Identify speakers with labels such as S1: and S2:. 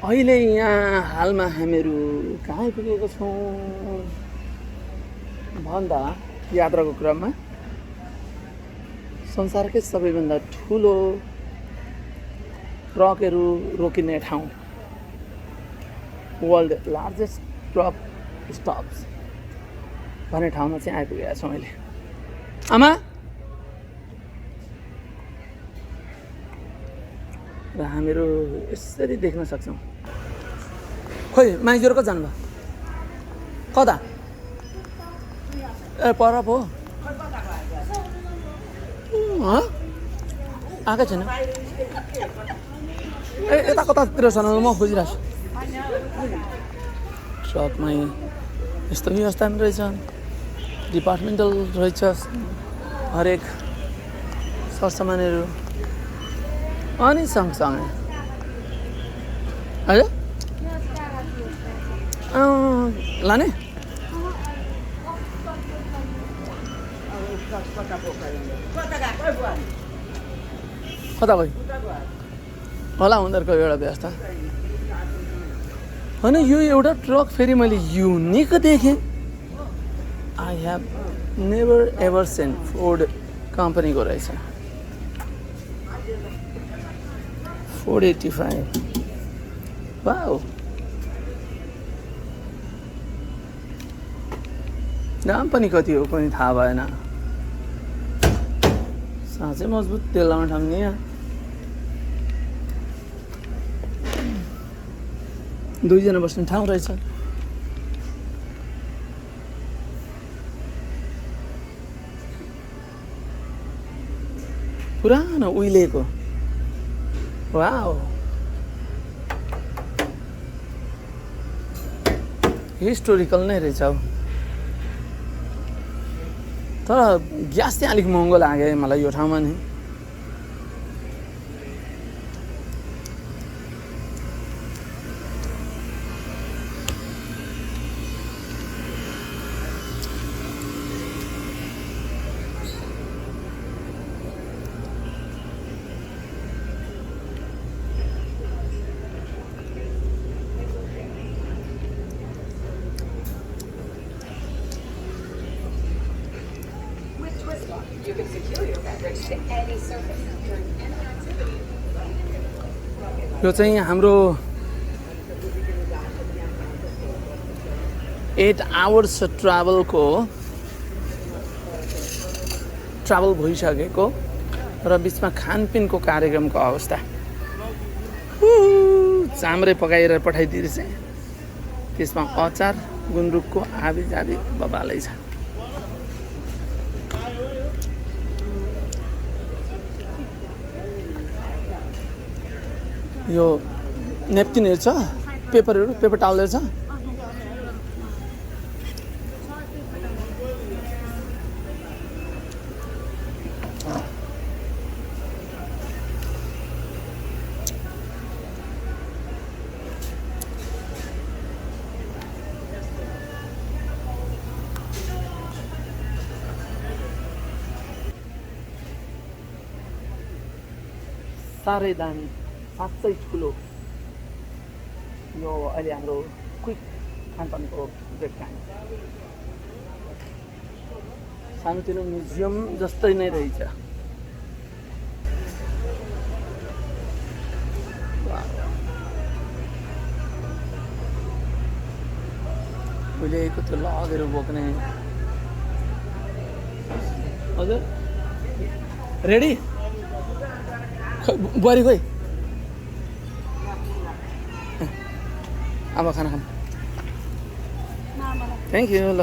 S1: अहिले यहाँ हालमा हामीहरू कहाँ आइपुगेको छौँ भन्दा यात्राको क्रममा संसारकै सबैभन्दा ठुलो ट्रकहरू रोकिने ठाउँ वर्ल्ड लार्जेस्ट ट्रक स्टप्स भन्ने ठाउँमा चाहिँ आइपुगेका छौँ अहिले। आमा र हामीहरू यसरी देख्न सक्छौँ। खोइ माइजहरू कता जानुभयो? कता? ए पर पो आएकै छैन। ए यता कतातिर छ म खोजिरहेको छु। ट्रकमै यस्तो व्यवस्था पनि रहेछ, डिपार्टमेन्टल रहेछ, हरेक सरसामानहरू अनि सँगसँगै हजुर लाने कता गयो होला उनीहरूको एउटा व्यवस्था होइन। यो एउटा ट्रक फेरि मैले युनिक देखेँ। I have never ever scene Ford कम्पनीको रहेछ। 485 वाउ, दाम पनि कति हो पनि थाहा भएन। साँच्चै मजबुत तेल लाउने ठाउँ नि यहाँ। 2 जना बस्ने ठाउँ रहेछ। पुरानो उहिलेको वाउ, हिस्टोरिकल नै रहेछ। तर ग्यास चाहिँ अलिक महँगो लाग्यो मलाई यो ठाउँमा नि।
S2: You can secure your beverage to any surface during any activity.
S1: यो चाहिँ हाम्रो 8 आवर्स ट्राभल भइसकेको र बिचमा खानपिनको कार्यक्रमको अवस्था। चाम्रे पकाएर पठाइदिएछ, त्यसमा अचार गुन्द्रुकको आबी जाबी बबालै छ। यो नेप्किनहरू छ, पेपर टावलहरू छ। साह्रै दामी, साँच्चै ठुलो यो अहिले हाम्रो क्विक खानपानको ब्रेक टाइम। सानोतिनो म्युजियम जस्तै नै रहेछ। उहिलेको त्यो लगहरू बोक्ने। हजुर रेडी? बुहारी खोइ अब खाना खाऊँ। Thank you. ल